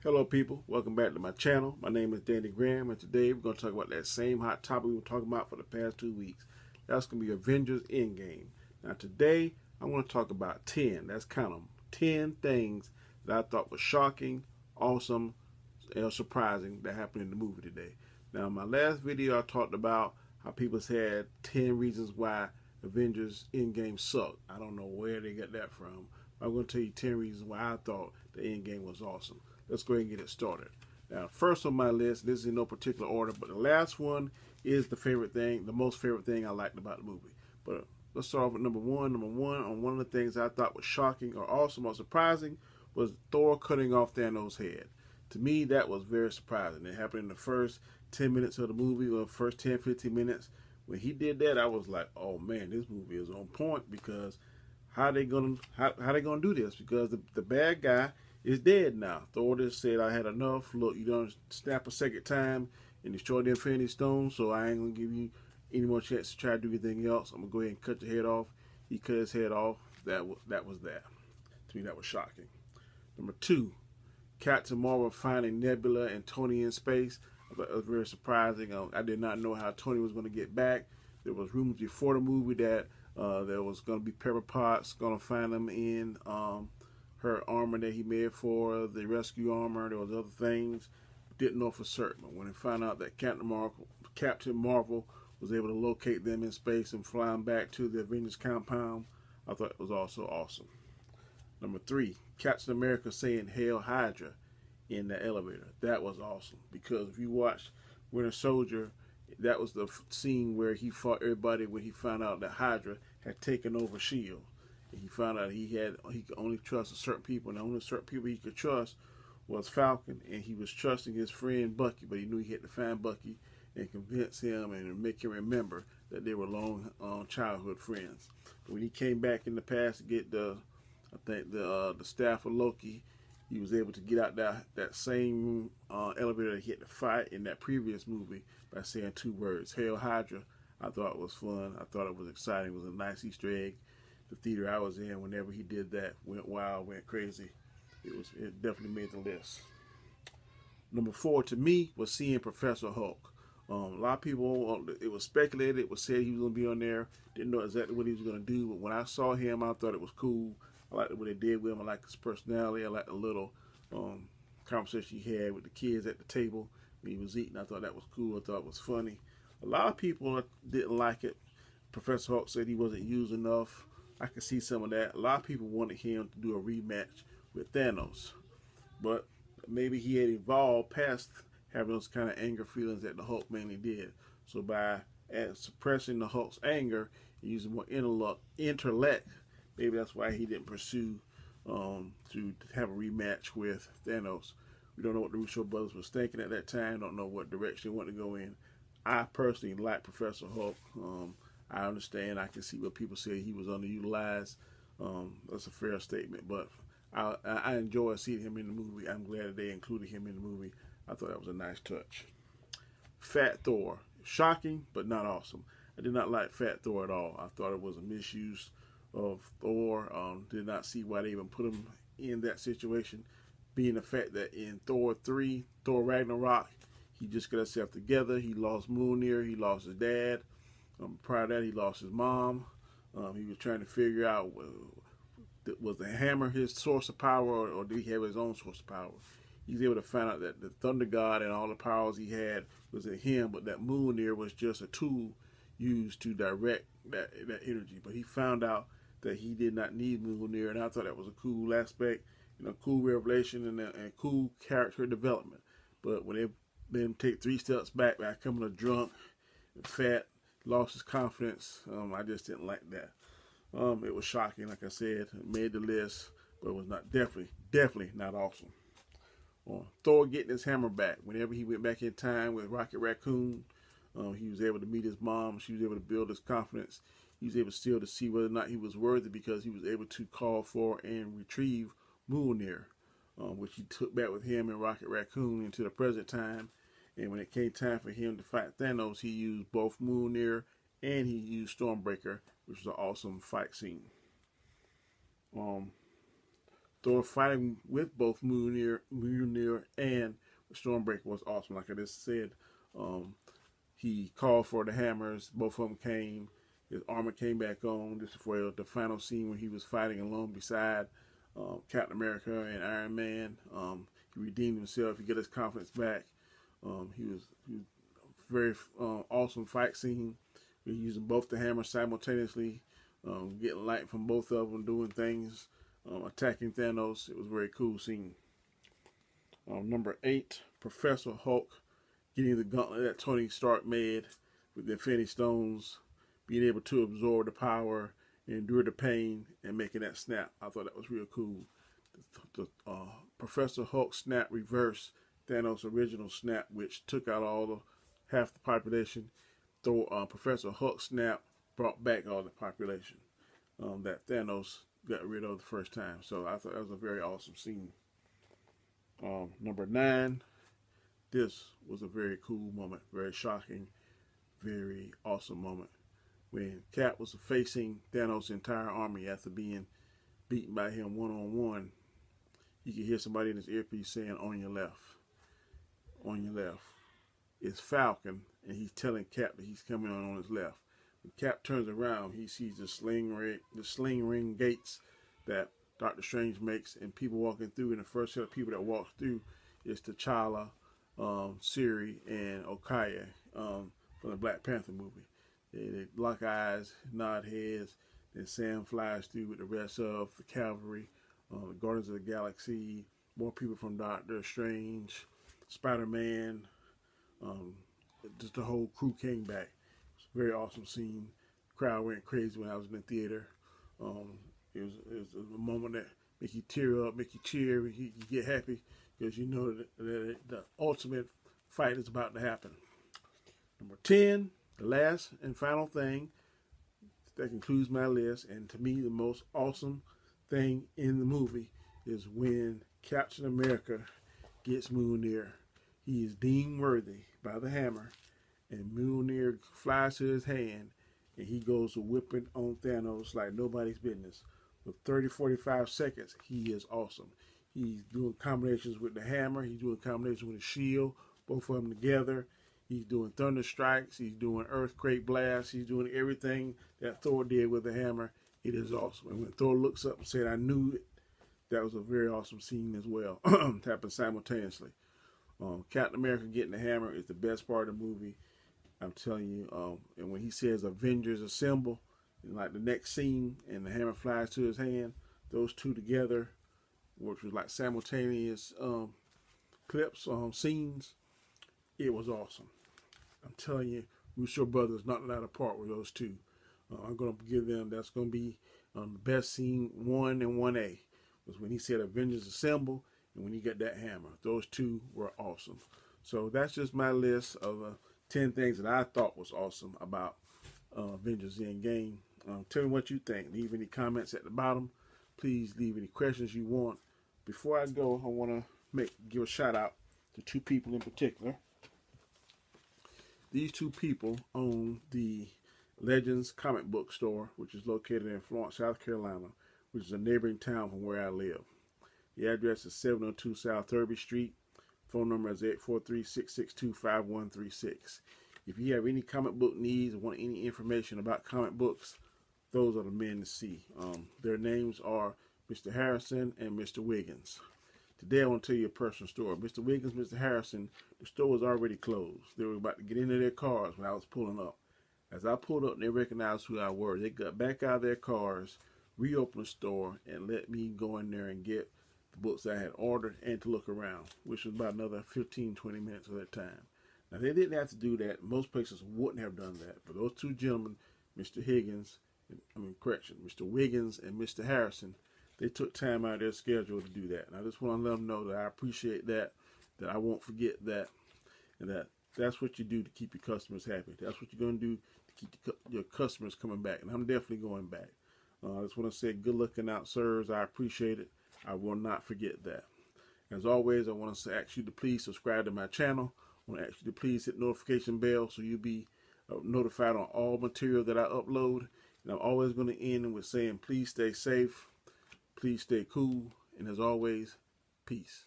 Hello people, welcome back to my channel. My name is Danny Graham and today we're going to talk about that same hot topic we were talking about for the past 2 weeks. That's going to be Avengers Endgame. Now today I'm going to talk about 10, that's count them, 10 things that I thought was shocking, awesome, and surprising that happened in the movie today. Now in my last video I talked about how people said 10 reasons why Avengers Endgame sucked. I don't know where they got that from. I'm going to tell you 10 reasons why I thought the Endgame was awesome. Let's go ahead and get it started. Now, first on my list, this is in no particular order, but the last one is the most favorite thing I liked about the movie. But let's start off with number one. Number one, on one of the things I thought was shocking or awesome or surprising was Thor cutting off Thanos' head. To me, that was very surprising. It happened in the first 10 minutes of the movie, or the first 10, 15 minutes. When he did that, I was like, oh man, this movie is on point because how they gonna do this? Because the bad guy is dead now. Thor just said, I had enough. Look, you don't snap a second time and destroy the Infinity Stone, so I ain't going to give you any more chance to try to do anything else. I'm going to go ahead and cut your head off. He cut his head off. That was that. To me, that was shocking. Number two, Captain Marvel finding Nebula and Tony in space. That was very surprising. I did not know how Tony was going to get back. There was rumors before the movie that there was going to be Pepper Potts going to find them in her armor that he made for the rescue armor. There was other things. Didn't know for certain. But when they found out that Captain Marvel was able to locate them in space and fly them back to the Avengers compound, I thought it was also awesome. Number three, Captain America saying Hail Hydra in the elevator. That was awesome because if you watch Winter Soldier, that was the scene where he fought everybody when he found out that Hydra had taken over S.H.I.E.L.D. And he found out he could only trust certain people, and the only certain people he could trust was Falcon, and he was trusting his friend Bucky, but he knew he had to find Bucky and convince him and make him remember that they were long childhood friends. But when he came back in the past to get the staff of Loki, he was able to get out that same elevator that he had to fight in that previous movie by saying two words, Hail Hydra. I thought it was fun. I thought it was exciting. It was a nice Easter egg. The theater I was in, whenever he did that, went wild, went crazy. It definitely made the list. Number four to me was seeing Professor Hulk. A lot of people, it was speculated, it was said he was going to be on there. Didn't know exactly what he was going to do, but when I saw him, I thought it was cool. I liked what they did with him. I liked his personality. I liked the little conversation he had with the kids at the table when he was eating. I thought that was cool. I thought it was funny. A lot of people didn't like it. Professor Hulk said he wasn't used enough. I could see some of that. A lot of people wanted him to do a rematch with Thanos, but maybe he had evolved past having those kind of anger feelings that the Hulk mainly did. So by suppressing the Hulk's anger and using more intellect, maybe that's why he didn't pursue to have a rematch with Thanos. We don't know what the Russo brothers was thinking at that time. Don't know what direction they want to go in. I personally like Professor Hulk. I understand. I can see what people say he was underutilized. That's a fair statement, but I enjoy seeing him in the movie. I'm glad that they included him in the movie. I thought that was a nice touch. Fat Thor. Shocking, but not awesome. I did not like Fat Thor at all. I thought it was a misuse of Thor. Did not see why they even put him in that situation. Being the fact that in Thor 3, Thor Ragnarok, he just got himself together. He lost Mjolnir. He lost his dad. Prior to that, he lost his mom. He was trying to figure out, was the hammer his source of power, or did he have his own source of power? He's able to find out that the Thunder God and all the powers he had was in him, but that Mjolnir was just a tool used to direct that energy. But he found out that he did not need Mjolnir, and I thought that was a cool aspect, cool revelation and cool character development. But when they then take 3 steps back by becoming a drunk, fat, lost his confidence, I just didn't like that. It was shocking, like I said. It made the list, but it was not definitely not awesome. Thor getting his hammer back. Whenever he went back in time with Rocket Raccoon, he was able to meet his mom. She was able to build his confidence. He was able still to see whether or not he was worthy because he was able to call for and retrieve Mjolnir, which he took back with him and Rocket Raccoon into the present time. And when it came time for him to fight Thanos, he used both Mjolnir and he used Stormbreaker, which was an awesome fight scene. Thor fighting with both Mjolnir Stormbreaker was awesome. Like I just said, he called for the hammers. Both of them came. His armor came back on. This is for the final scene when he was fighting alone beside Captain America and Iron Man. He redeemed himself. He got his confidence back. He was very awesome fight scene. We're using both the hammers simultaneously, getting light from both of them, doing things, attacking Thanos. It was a very cool scene. Number 8, Professor Hulk getting the gauntlet that Tony Stark made with the Infinity Stones, being able to absorb the power, endure the pain, and making that snap. I thought that was real cool. The Professor Hulk snap reversed Thanos' original snap, which took out half the population. Professor Hulk snap brought back all the population that Thanos got rid of the first time. So I thought that was a very awesome scene. Number 9, this was a very cool moment, very shocking, very awesome moment. When Cap was facing Thanos' entire army after being beaten by him one-on-one, you could hear somebody in his earpiece saying, "On your left, on your left." It's Falcon, and he's telling Cap that he's coming on his left. When Cap turns around, he sees the sling ring gates that Doctor Strange makes, and people walking through. And the first set of people that walks through is T'Challa, Shuri, and Okoye from the Black Panther movie. They lock eyes, nod heads. Then Sam flies through with the rest of the cavalry, the Guardians of the Galaxy, more people from Doctor Strange, Spider-Man. Just the whole crew came back. It's a very awesome scene. The crowd went crazy when I was in the theater. It was a moment that make you tear up, make you cheer, make you get happy, because you know that the ultimate fight is about to happen. Number 10, the last and final thing that concludes my list, and to me the most awesome thing in the movie, is when Captain America gets Mjolnir. He is deemed worthy by the hammer, and Mjolnir flies to his hand, and he goes to whipping on Thanos like nobody's business. For 30-45 seconds, he is awesome. He's doing combinations with the hammer. He's doing combinations with the shield, both of them together. He's doing thunder strikes. He's doing earthquake blasts. He's doing everything that Thor did with the hammer. It is awesome. And when Thor looks up and said, "I knew it," that was a very awesome scene as well. It happened simultaneously. Captain America getting the hammer is the best part of the movie. I'm telling you. And when he says Avengers Assemble, and like the next scene, and the hammer flies to his hand, those two together, which was like simultaneous clips, scenes, it was awesome. I'm telling you, Russo brothers knocked it out of the park with those two. I'm going to give them, that's going to be the best scene 1 and 1A, was when he said Avengers Assemble, and when he got that hammer. Those two were awesome. So that's just my list of 10 things that I thought was awesome about Avengers Endgame. Tell me what you think. Leave any comments at the bottom. Please leave any questions you want. Before I go, I want to give a shout out to 2 people in particular. These 2 people own the Legends comic book store, which is located in Florence, South Carolina, which is a neighboring town from where I live. The address is 702 South Thurby Street. Phone number is 843-662-5136. If you have any comic book needs or want any information about comic books, those are the men to see. Their names are Mr. Harrison and Mr. Wiggins. Today I want to tell you a personal story. Mr. Wiggins, Mr. Harrison, the store was already closed. They were about to get into their cars when I was pulling up. As I pulled up, they recognized who I were. They got back out of their cars, reopened the store, and let me go in there and get the books I had ordered and to look around, which was about another 15-20 minutes of that time. Now, they didn't have to do that. Most places wouldn't have done that. But those 2 gentlemen, Mr. Wiggins and Mr. Harrison, they took time out of their schedule to do that. And I just want to let them know that I appreciate that I won't forget that, and that's what you do to keep your customers happy. That's what you're going to do to keep your customers coming back. And I'm definitely going back. I just want to say good looking out, sirs. I appreciate it. I will not forget that. As always, I want to ask you to please subscribe to my channel. I want to ask you to please hit the notification bell so you'll be notified on all material that I upload. And I'm always going to end with saying, please stay safe, please stay cool, and as always, peace.